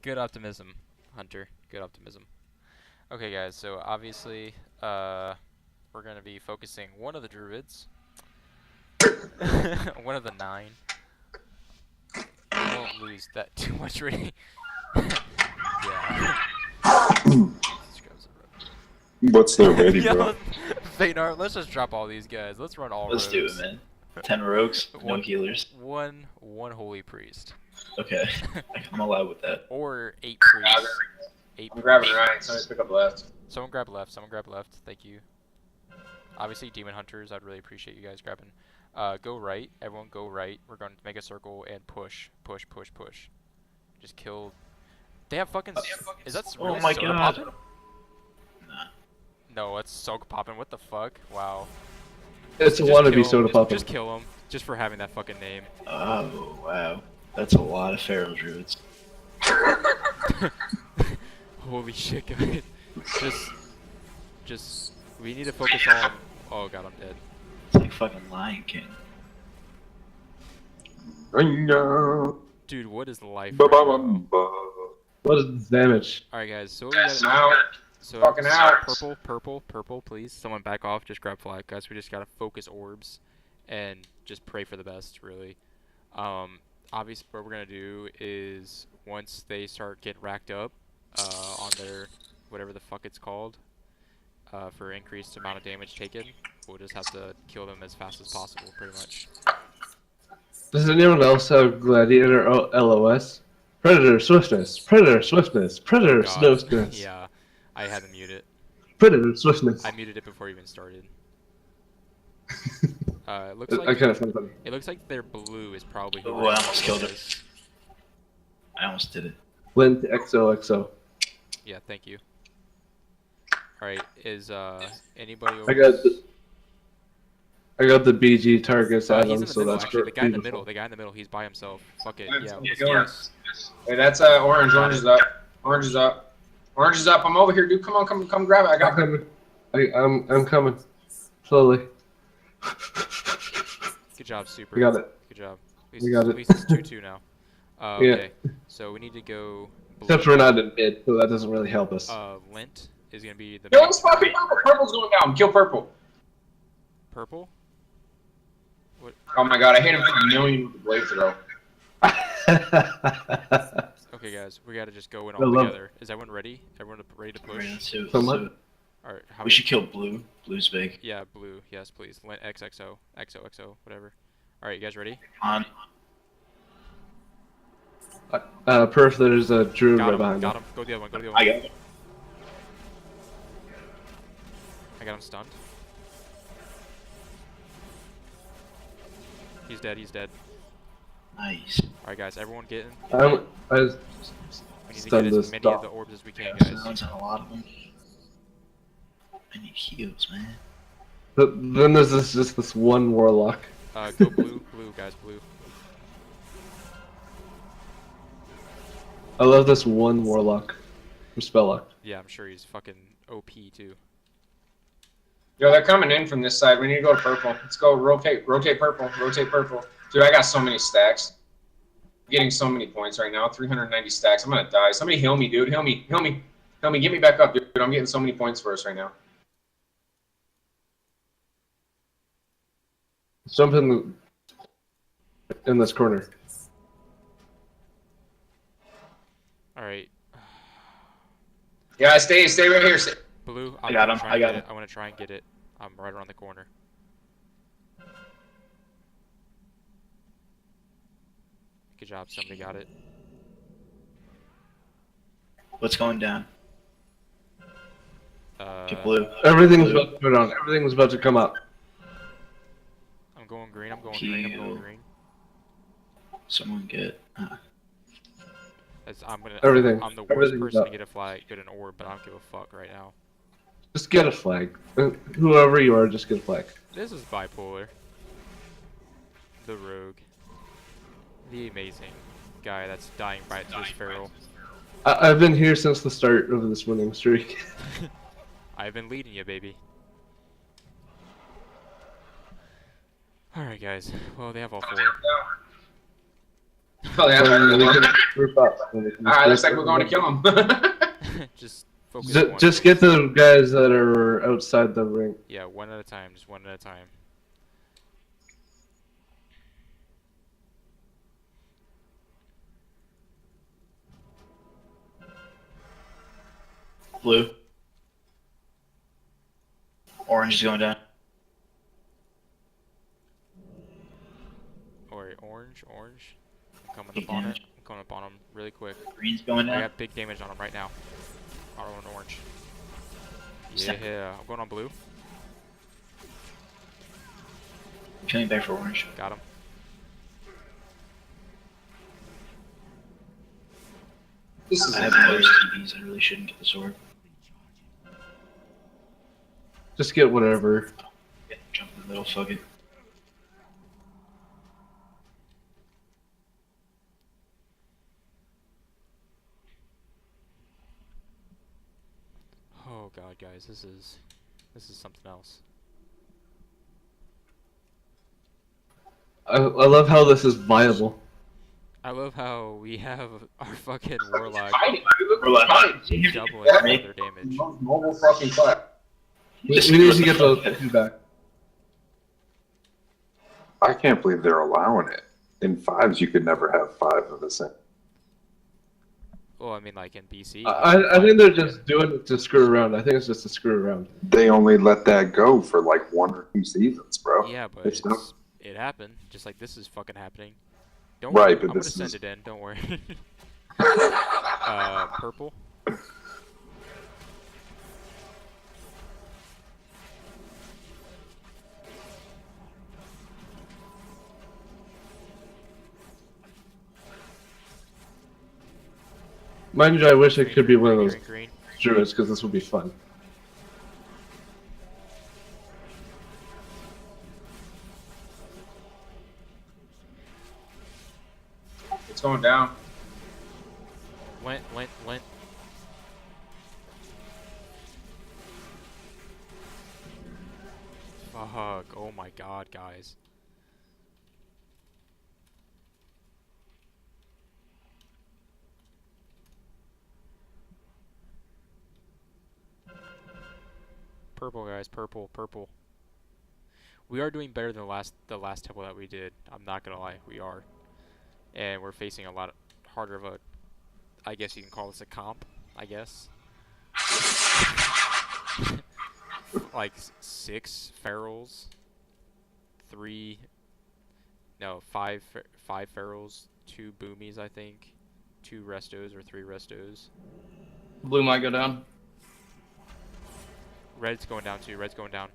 Good optimism, Hunter. Good optimism. Okay, guys. So obviously, we're gonna be focusing one of the druids, one of the 9. We won't lose that too much rating. Yeah. Let's grab some What's the ready, yeah, bro? Feynar, let's just drop all these guys. Let's run all Let's do it, rogues. man. 10 rogues, no One, healers. one holy priest, Okay, I'm allowed with that. or 8 priests. 8 I'm grabbing priests. right. Somebody pick up left. Someone grab left. Someone grab left. Thank you. Obviously, demon hunters. I'd really appreciate you guys grabbing. Go right. Everyone, go right. We're going to make a circle and push, push, push, push. Just kill. They have fucking. Is that really Oh my soda god. poppin'? No, it's soak poppin'. What the fuck? Wow. It's a Just wannabe kill soda him. poppin'. Just kill him. Just for having that fucking name. Oh, wow. That's a lot of Pharaoh druids. Holy shit, guys. Just. We need to focus on. Oh god, I'm dead. It's like fucking Lion King. Dude, what is life? Right now? What is this damage? Alright, guys. So we Yes, gotta. now. So, Fucking out. purple, please. Someone back off. Just grab flag, guys. We just gotta focus orbs, and just pray for the best, really. Obviously, what we're gonna do is once they start getting racked up, on their whatever the fuck it's called, for increased amount of damage taken, we'll just have to kill them as fast as possible, pretty much. Does anyone else have Gladiator LOS? Predator swiftness, Predator swiftness, Predator God. swiftness, Yeah, I had to mute it. Predator swiftness. I muted it before it even started. It I looks like kind of find funny. it looks like their blue is probably. who Oh, we're I gonna almost kill killed it. this. I almost did it. Lint XOXO. Yeah, thank you. Alright, is anybody over? I got the BG targets at He's in him, the so middle, that's actually. The guy in the beautiful. middle, he's by himself. Fuck it, yeah. Yeah, let's go do on. this. Hey, that's orange. Orange is up. Orange is up. Orange is up. I'm over here, dude. Come on, come grab it. I I'm got. coming. I'm coming. Slowly. Good job, Super. We got it. Good job. We got it. At least it's 2-2 now. Yeah. Okay, so we need to go. Except we're not in mid, so that doesn't really help us. Lint is gonna be the. Kill main this fucking target. purple. Purple's going down. Kill purple. Purple? What? Oh my god, I hit him for a million with the blade throw. Okay, guys, we gotta just go in I all love- together. Is everyone ready? Everyone ready to Alright, push? let's do it. Someone? Let's do it. Alright, how We should kill blue. Blue's big. Yeah, blue. Yes, please. Lint XXO. XOXO, whatever. Alright, you guys ready? On. Perf, there's a druid Got right him. behind Got him. him. Go the other one. Go the other I one. got it. I got him stunned. He's dead. He's dead. Nice. Alright, guys, everyone get in. I We need to get stunned as this many dog. of the orbs as we can, Yeah, guys. sounds like a lot of them. I need heals, man. But then there's just this one warlock. Go blue. Blue, guys. Blue. I love this one warlock. Or spelllock. Yeah, I'm sure he's fucking OP, too. Yo, they're coming in from this side. We need to go to purple. Let's go. Rotate purple. Rotate purple. Dude, I got so many stacks. I'm getting so many points right now. 390 stacks. I'm gonna die. Somebody heal me, dude. Heal me. Heal me. Heal me. Get me back up, dude. I'm getting so many points for us right now. Jump in this corner. Alright. Yeah, stay right here. Stay. Blue, I got him, try I and got get him. it. I want to try and get it. I'm right around the corner. Good job, somebody got it. What's going down? Get blue. Everything's Blue. about to go down. Everything's about to come up. I'm going green, I'm going green, I'm going Heal. green. Someone get. I'm gonna. Everything. I'm the worst Everything's person up. to get a flag, get an orb, but I don't give a fuck right now. Just get a flag. Whoever you are, just get a flag. This is bipolar. The rogue. The amazing guy that's dying by it to his feral. I've been here since the start of this winning streak. I've been leading you, baby. Alright, guys. Well, they have all 4. Oh yeah. So we can group up. So we can All right, looks group like we're going to up. kill him. Just focus one, Just please. get the guys that are outside the ring. Yeah, one at a time. Just one at a time. Blue. Orange is going down. Alright, orange. I'm coming Big up on it. damage. I'm coming up on him really quick. Green's going I down. got big damage on him right now. Auto on orange. Snap. Yeah, I'm going on blue. Coming back for orange. Got him. This is I have most TVs. I really shouldn't get the sword. Just get whatever. Yeah, jump in the middle. Fuck it. Oh god, guys, this is something else. I love how this is viable. I love how we have our fucking warlock fighting, dude. Look We're what's like- fighting. doubling Yeah. their damage. Mobile fucking clap. We need to get those two back. I can't believe they're allowing it. In fives, you could never have five of the same. Well, I mean, like in BC. I think they're just doing it to screw around. I think it's just to screw around. They only let that go for like 1 or 2 seasons, bro. Yeah, but It's not- it happened, just like this is fucking happening. Don't Right, worry, but I'm gonna this send is- it in. Don't worry. Purple. Mind you, I wish it could be one of those Green. druids because this would be fun. It's going down. Went. Fuck. Oh my god, guys. Purple, guys. Purple. We are doing better than the last temple that we did. I'm not gonna lie, we are. And we're facing a lot harder of a, I guess you can call this a comp, I guess. Like 6 ferals, 5 ferals, 2 boomies, I think, 2 restos or 3 restos. Blue might go down. Red's going down too. Red's going down.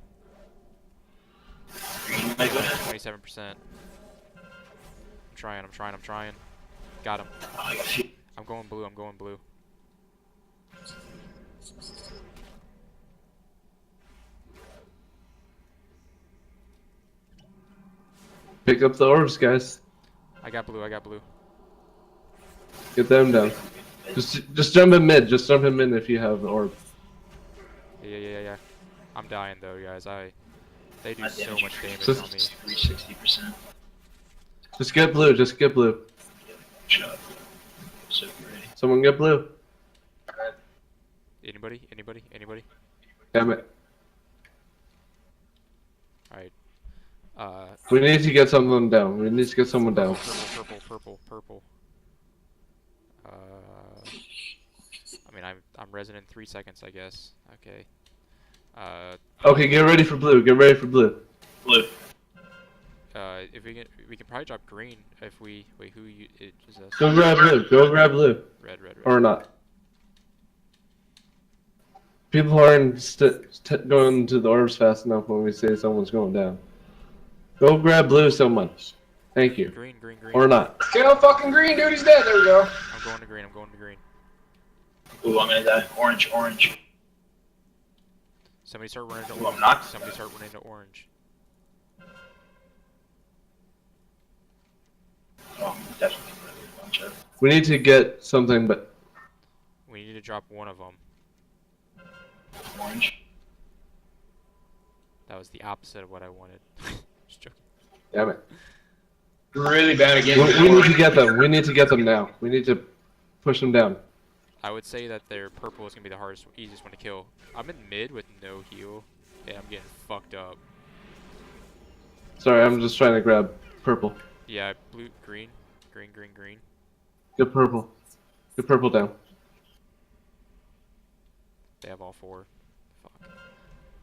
Green might go down. 27%. I'm trying. Got him. Oh, I got few. I'm going blue. Pick up the orbs, guys. I got blue. Get them down. Just jump in mid. Just jump in mid if you have the orb. Yeah. I'm dying though, guys. They do My so damage much damage Just- on me. Reach 60%. Just get blue. Just get blue. Shot. So great. Someone get blue. Anybody? Damn it. Alright. We need to get someone down. We need to get someone down. Purple. I mean, I'm resident 3 seconds, I guess. Okay. Okay, get ready for blue. Get ready for blue. Blue. If we can probably drop green if we wait. Who you? It is us. Go grab blue. Go grab blue. Red. Or not. People aren't going to the orbs fast enough when we say someone's going down. Go grab blue, someone. Thank you. Green. Or not. Kill fucking green, dude. He's dead. There we go. I'm going to green. Ooh, I'm gonna die. Orange. Somebody start running to Ooh, I'm orange. not. Somebody start running to orange. Oh, I'm definitely gonna lose a bunch of. We need to get something, but We need to drop one of them. Orange. That was the opposite of what I wanted. Just joking. damn it. Really bad at getting We need to get them. We need to get them now. We need to push them down. I would say that their purple is gonna be the hardest, easiest one to kill. I'm in mid with no heal, and I'm getting fucked up. Sorry, I'm just trying to grab purple. Yeah, blue, green, green. Get purple. Get purple down. They have all 4. Fuck.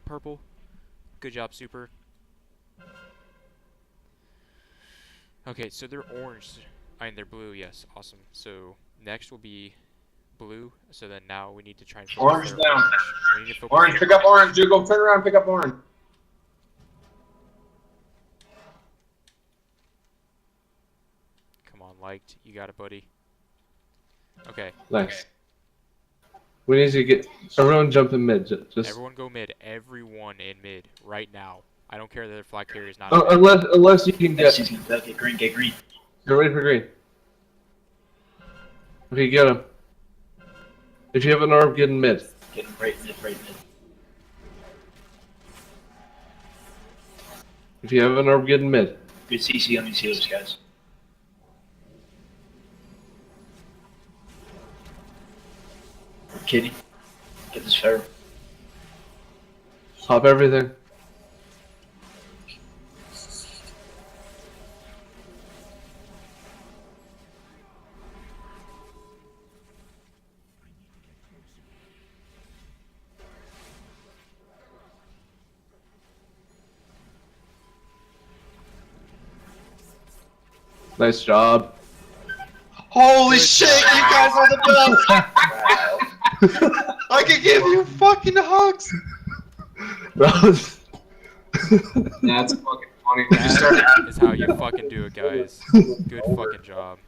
Purple. Good job, super. Okay, so they're orange. I mean, they're blue. Yes, awesome. So next will be blue. So then now we need to try and focus Orange their down. orange. We need to focus Orange, their pick up orange, dude. Go turn around, pick up orange. Come on, liked. You got it, buddy. Okay. Nice. We need to get everyone jump in mid. Just Everyone go mid. Everyone in mid right now. I don't care that their flag carrier is not. oh, unless you can get. She's gonna get green, get green. Get ready for green. Okay, get him. If you have an orb, get in mid. Get him right mid, right mid. If you have an orb, get in mid. Good CC on these healers, guys. Kitty, get this pharaoh. Pop everything. Nice job. Holy Good shit, job. you guys are the best! Wow. I can give you fucking hugs! That was. That's fucking funny. We just started. That is how you fucking do it, guys. Good fucking job.